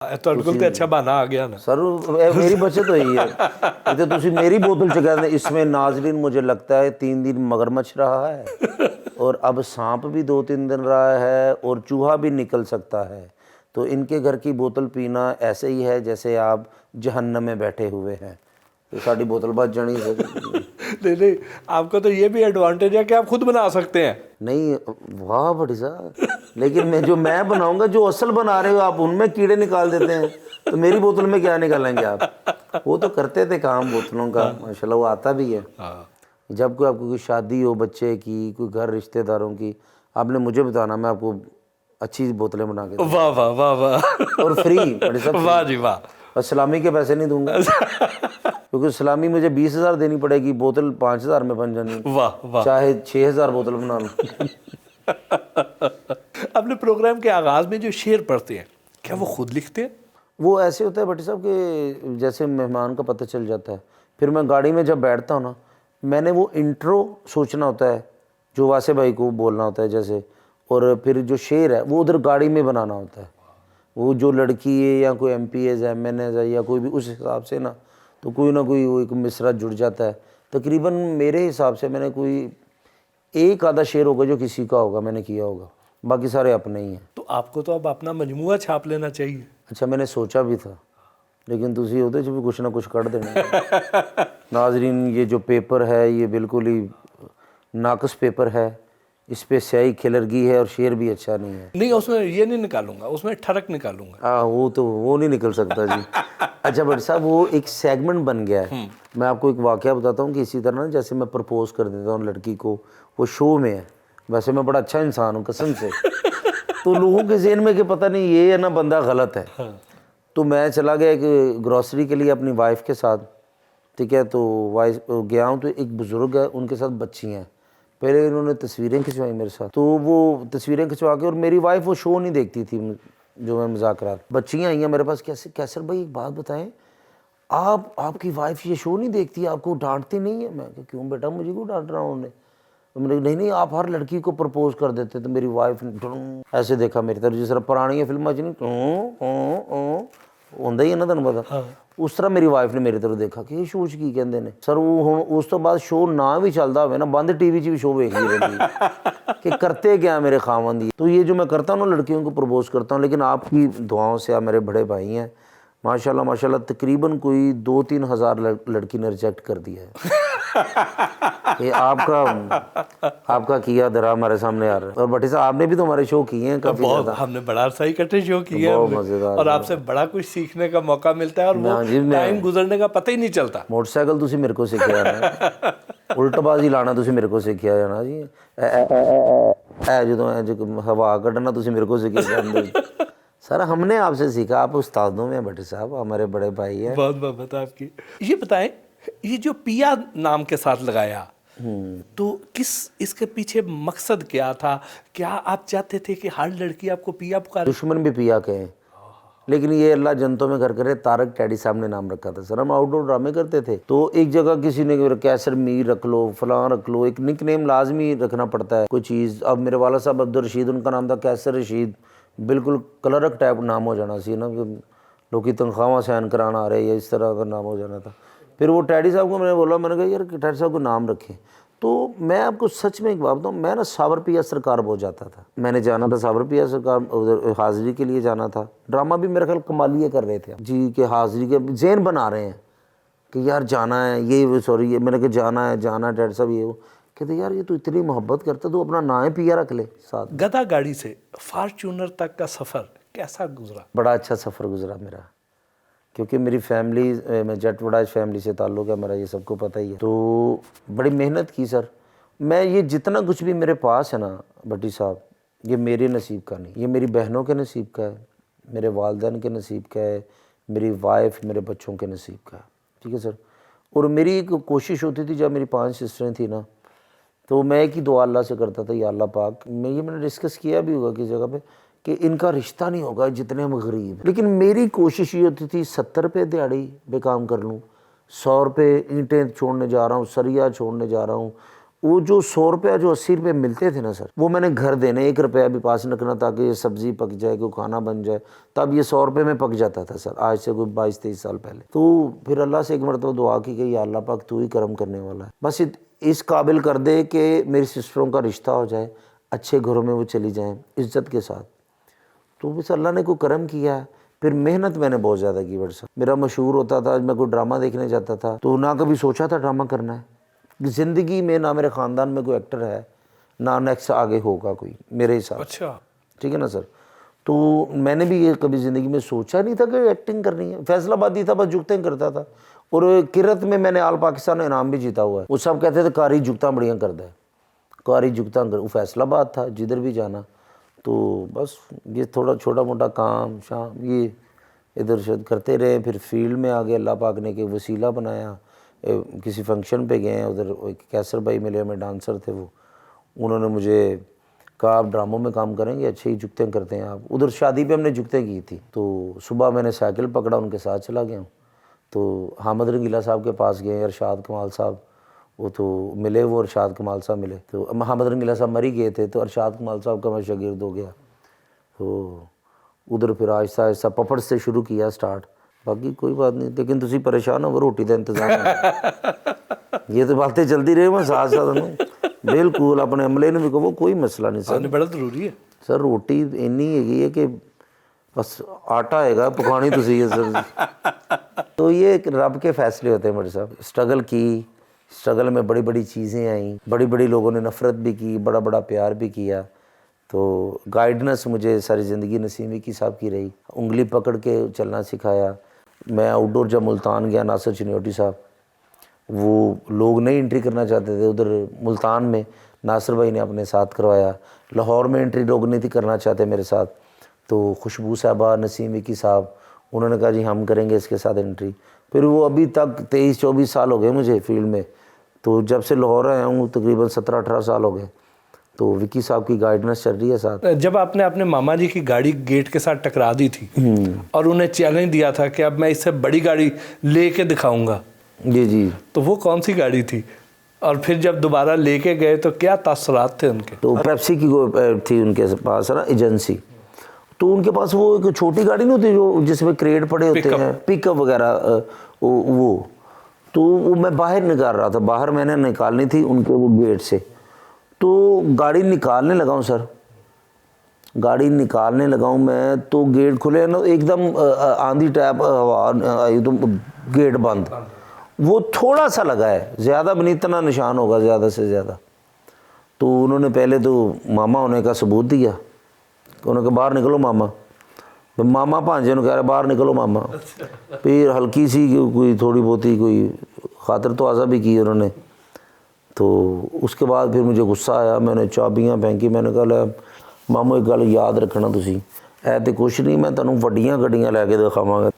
ਤੁਹਾਡੇ ਕੋਲ ਤੇ ਅੱਛਾ ਬਹਾਨਾ ਆ ਗਿਆ ना सर मेरी बचत हुई है। ये तो तुसी मेरी बोतल चुका दे। इसमें नाजरीन मुझे लगता है 3 दिन मगरमच्छ रहा है और अब सांप भी 2-3 दिन रहा है और चूहा भी निकल सकता है। तो इनके घर की बोतल पीना ऐसे ही है जैसे आप जहन्नम में बैठे हुए हैं। तो साड़ी बोतल बच जानी है। नहीं, आपको तो ये भी एडवांटेज है कि आप खुद बना सकते हैं। नहीं, वाह बड़ी साहब, लेकिन मैं बनाऊंगा, जो असल बना रहे हो आप उनमें कीड़े निकाल देते हैं, तो मेरी बोतल में क्या निकालेंगे आप? वो तो करते थे काम बोतलों का, माशाल्लाह वो आता भी है। जब कोई आपको कोई शादी हो बच्चे की, कोई घर रिश्तेदारों की, आपने मुझे बताना, मैं आपको अच्छी बोतलें बना के दूंगा। वाह वाह वाह वाह, और फ्री बड़ी साहब, वाह जी वाह। और सलामी के पैसे नहीं दूंगा क्योंकि सलामी मुझे 20,000 देनी पड़ेगी, बोतल 5,000 में बन जानी, वाह वाह। चाहे 6,000 बोतल बना लूं। अपने प्रोग्राम के आगाज में जो शेर पढ़ते हैं, क्या वो खुद लिखते हैं? वो ऐसे होता है भट्टी साहब कि जैसे मेहमान का पता चल जाता है, फिर मैं गाड़ी में जब बैठता हूँ ना, मैंने वो इंट्रो सोचना होता है जो वासे भाई को बोलना होता है जैसे, और फिर जो शेर है वो उधर गाड़ी में बनाना होता है। वो जो लड़की है या कोई MPs है, MNs है या कोई भी, उस हिसाब से ना तो कोई ना कोई वो एक मिसरा जुड़ जाता है। तकरीबन मेरे हिसाब से मैंने कोई एक आधा शेर होगा जो किसी का होगा, मैंने किया होगा, बाकी सारे अपने ही हैं। तो आपको तो अब अपना मजमुआ छाप लेना चाहिए। अच्छा, मैंने सोचा भी था, लेकिन तुसी होते भी कुछ ना कुछ कर देना। नाजरीन, ये जो पेपर है ये बिल्कुल ही नाकस पेपर है, इस पे स्याही खिलरगी है और शेर भी अच्छा नहीं है। नहीं, उसमें ये नहीं निकालूंगा, उसमें ठरक निकालूंगा। वो नहीं निकल सकता जी। अच्छा बट साहब, वो एक सेगमेंट बन गया है। मैं आपको एक वाकया बताता हूँ कि इसी तरह ना जैसे मैं प्रपोज कर देता हूँ लड़की को, वो शो में है, वैसे मैं बड़ा अच्छा इंसान हूँ कसम से, तो लोगों के ज़हन में कि पता नहीं ये है ना बंदा गलत है। तो मैं चला गया एक ग्रॉसरी के लिए अपनी वाइफ के साथ, ठीक है, तो वाइफ गया हूँ, तो एक बुज़ुर्ग है, उनके साथ बच्ची हैं। पहले इन्होंने तस्वीरें खिंचवाई मेरे साथ, तो वो तस्वीरें खिंचवा के, और मेरी वाइफ वो शो नहीं देखती थी जो मैं मुज़ाकरात, बच्चियाँ आई हैं मेरे पास, कैसर भाई एक बात बताएं, आपकी वाइफ ये शो नहीं देखती, आपको डांटती नहीं है? मैं कहा क्यों बेटा, मुझे क्यों डांट रहा हूँ उन्हें? तो मैंने कहा नहीं, आप हर लड़की को प्रपोज कर देते। तो मेरी वाइफ ने ऐसे देखा मेरी तरफ, जिस तरह पुरानी फिल्म च नहीं होंदा ही है ना, तुहानू पता, उस तरह मेरी वाइफ ने मेरी तरफ देखा कि ये शो च की कहते हैं सर। वो हुण उस तो बाद शो ना भी चलता हो ना, बंद टीवी च भी शो वेखदी रहंदी कि करते क्या मेरे खावंद ये। तो ये जो मैं करता हूँ ना, लड़कियों को प्रपोज करता हूँ, लेकिन आपकी दुआओं से, आप मेरे बड़े भाई हैं माशाल्लाह माशाल्लाह, तकरीबन कोई 2-3 हज़ार लड़की ने रिजेक्ट कर दिया है। ये आपका किया दरा हमारे सामने आ रहा है। और भट्टी साहब, आपने भी तो हमारे शो किए हैं काफ़ी ज़्यादा, हमने बड़ा सही इकट्ठे शो किए बहुत हैं, मज़ेदार, और आपसे बड़ा कुछ सीखने का मौका मिलता है, और वो टाइम गुजरने का पता ही नहीं चलता। मोटरसाइकिल तुसी मेरे को सिखाया ना, उल्टबाजी लाना तुसी मेरे को सिखाया जाना जी, जो हवा कढ़ना तुसी मेरे को सिखाया। सर हमने आपसे सीखा, आप उस्तादों में भट्टी साहब, हमारे बड़े भाई हैं। बहुत बहुत आपकी। ये बताएं, ये जो पिया नाम के साथ लगाया, तो इसके पीछे मकसद क्या था? क्या आप चाहते थे कि हर लड़की आपको पिया पुकारे? दुश्मन भी पिया कहे, लेकिन ये अल्लाह जन्नतों में घर करे, तारक टैडी साहब ने नाम रखा था। सर हम आउटडोर ड्रामे करते थे, तो एक जगह किसी ने कैसर मीर रख लो, फलां रख लो, एक निक नेम लाजमी रखना पड़ता है कोई चीज़। अब मेरे वाला साहब अब्दुल रशीद, उनका नाम था कैसर रशीद, बिल्कुल क्लर्क टाइप नाम हो जाना सी ना, लोग की तनख्वाह साइन कराना आ रहे या इस तरह का नाम हो जाना था। फिर वो टैडी साहब को मैंने बोला, मैंने कहा यार टैडी साहब को नाम रखें। तो मैं आपको सच में एक बात बताऊँ, मैं ना साबर पिया सरकार बहुत जाता था, मैंने जाना था साबर पिया सरकार, उधर हाज़िरी के लिए जाना था। ड्रामा भी मेरे ख्याल कमालिए कर रहे थे जी, के हाज़िरी के ज़हन बना रहे हैं कि यार जाना है, ये सॉरी ये मैंने कहा जाना है टैडी साहब, ये वो कहते यार ये तो इतनी मोहब्बत करता, तो अपना नाम पिया रख ले साथ। गधा गाड़ी से फॉर्च्यूनर तक का सफ़र कैसा गुजरा? बड़ा अच्छा सफ़र गुजरा मेरा, क्योंकि मेरी फैमिली, मैं जट वड़ाज फैमिली से ताल्लुक़ है मेरा, ये सबको पता ही है। तो बड़ी मेहनत की सर। मैं ये जितना कुछ भी मेरे पास है ना भट्टी साहब, ये मेरे नसीब का नहीं, ये मेरी बहनों के नसीब का है, मेरे वालिदैन के नसीब का है, मेरी वाइफ, मेरे बच्चों के नसीब का है, ठीक है सर। और मेरी एक कोशिश होती थी, जब मेरी 5 सिस्टरें थी ना, तो मैं एक ही दुआ अल्लाह से करता था, या अल्लाह पाक, मैंने डिस्कस किया भी होगा किस जगह पे, कि इनका रिश्ता नहीं होगा जितने हम गरीब हैं। लेकिन मेरी कोशिश ये होती थी 70 रुपये दिहाड़ी पे काम कर लूँ, 100 रुपये ईंटें छोड़ने जा रहा हूँ, सरिया छोड़ने जा रहा हूँ, وہ جو 100 روپیہ جو 80 روپے ملتے تھے نا سر، وہ میں نے گھر دینے، 1 روپیہ بھی پاس نہ کرنا تاکہ یہ سبزی پک جائے، کوئی کھانا بن جائے، تب یہ 100 روپے میں پک جاتا تھا سر، آج سے کوئی 22-23 سال پہلے۔ تو پھر اللہ سے ایک مرتبہ دعا کی کہ یا اللہ پاک تو ہی کرم کرنے والا ہے، بس اس قابل کر دے کہ میری سسٹروں کا رشتہ ہو جائے، اچھے گھروں میں وہ چلی جائیں عزت کے ساتھ۔ تو بس اللہ نے کوئی کرم کیا ہے۔ پھر محنت میں نے بہت زیادہ کی بڑا صاحب، میرا مشہور ہوتا تھا، میں کوئی ڈرامہ دیکھنے جاتا تھا تو نہ کبھی سوچا تھا ڈرامہ کرنا ہے زندگی میں، نہ میرے خاندان میں کوئی ایکٹر ہے، نہ نیکسٹ آگے ہوگا کوئی میرے حساب، اچھا، ٹھیک ہے نا سر۔ تو میں نے بھی یہ کبھی زندگی میں سوچا نہیں تھا کہ ایکٹنگ کرنی ہے، فیصل آبادی تھا، بس جگتیں کرتا تھا، اور کرت میں نے آل پاکستان انعام بھی جیتا ہوا ہے، وہ سب کہتے تھے کاری جگتاں بڑیاں کردا ہے، کاری جگتاں کر، وہ فیصل آباد تھا جدھر بھی جانا۔ تو بس یہ تھوڑا چھوٹا موٹا کام شام یہ ادھر شد کرتے رہے، پھر فیلڈ میں آگے اللہ پاک نے کہ وسیلہ بنایا، کسی فنکشن پہ گئے ہیں، ادھر کیسر بھائی ملے، ہمیں ڈانسر تھے وہ، انہوں نے مجھے کہا آپ ڈراموں میں کام کریں گے، اچھے ہی جگتیں کرتے ہیں آپ، ادھر شادی پہ ہم نے جگتیں کی تھی۔ تو صبح میں نے سائیکل پکڑا، ان کے ساتھ چلا گیا ہوں، تو حامد رنگیلا صاحب کے پاس گئے، ارشاد کمال صاحب وہ تو ملے، وہ ارشاد کمال صاحب ملے، تو حامد رنگیلا صاحب مر ہی گئے تھے، تو ارشاد کمال صاحب کا میں شاگرد ہو گیا۔ تو ادھر پھر آہستہ آہستہ پپڑ سے شروع کیا سٹارٹ، باقی کوئی بات نہیں، لیکن تسی پریشان ہو روٹی کا انتظام ہے یہ تو باتیں چلتی رہے میں ساتھ ساتھ بالکل اپنے عملے نے بھی کہو کوئی مسئلہ نہیں سر، بڑا ضروری ہے سر روٹی اینی ہے کہ بس آٹا ہے گا پکانی تسی ہے سر۔ تو یہ ایک رب کے فیصلے ہوتے ہیں میرے صاحب، اسٹرگل کی، اسٹرگل میں بڑی بڑی چیزیں آئیں، بڑی بڑی لوگوں نے نفرت بھی کی، بڑا بڑا پیار بھی کیا، تو گائیڈنس مجھے ساری زندگی نسیم وکی صاحب کی رہی، انگلی پکڑ کے چلنا سکھایا۔ میں آؤٹ ڈور جب ملتان گیا، ناصر چنیوٹی صاحب وہ لوگ نہیں انٹری کرنا چاہتے تھے ادھر ملتان میں، ناصر بھائی نے اپنے ساتھ کروایا، لاہور میں انٹری لوگ نہیں تھی کرنا چاہتے میرے ساتھ، تو خوشبو صاحبہ، نسیم وکی صاحب، انہوں نے کہا جی ہم کریں گے اس کے ساتھ انٹری۔ پھر وہ ابھی تک 23-24 سال ہو گئے مجھے فیلڈ میں، تو جب سے لاہور آیا ہوں تقریباً 17-18 سال ہو گئے، تو وکی صاحب کی گائیڈنس چل رہی ہے ساتھ۔ جب آپ نے اپنے ماما جی کی گاڑی گیٹ کے ساتھ ٹکرا دی تھی اور انہیں چیلنج دیا تھا کہ اب میں اس سے بڑی گاڑی لے کے دکھاؤں گا، جی جی، تو وہ کون سی گاڑی تھی؟ اور پھر جب دوبارہ لے کے گئے تو کیا تاثرات تھے ان کے؟ تو پیپسی کی تھی ان کے پاس نا ایجنسی، تو ان کے پاس وہ ایک چھوٹی گاڑی نہیں ہوتی جو جس میں کریٹ پڑے ہوتے ہیں، پک اپ وغیرہ، وہ تو وہ میں باہر نکال رہا تھا، باہر میں نے نکالنی تھی ان کے وہ گیٹ سے، تو گاڑی نکالنے لگا ہوں سر، گاڑی نکالنے لگا ہوں میں، تو گیٹ کھلے نا ایک دم آندھی ٹائپ آئی تو گیٹ بند، وہ تھوڑا سا لگا ہے، زیادہ بھی نہیں، اتنا نشان ہوگا زیادہ سے زیادہ۔ تو انہوں نے پہلے تو ماما ہونے کا ثبوت دیا، انہوں نے کہا باہر نکلو ماما، ماما بھانجے نے کہہ رہا باہر نکلو ماما، پھر ہلکی سی کوئی تھوڑی بہت ہی کوئی خاطر توازہ بھی کی انہوں نے۔ تو اس کے بعد پھر مجھے غصہ آیا، میں نے چابیاں پھینکی، میں نے کہا لے مامو ایک گل یاد رکھنا تسی، اے تے کچھ نہیں، میں تینوں وڈیاں گڈیاں لے کے دکھاواں گا۔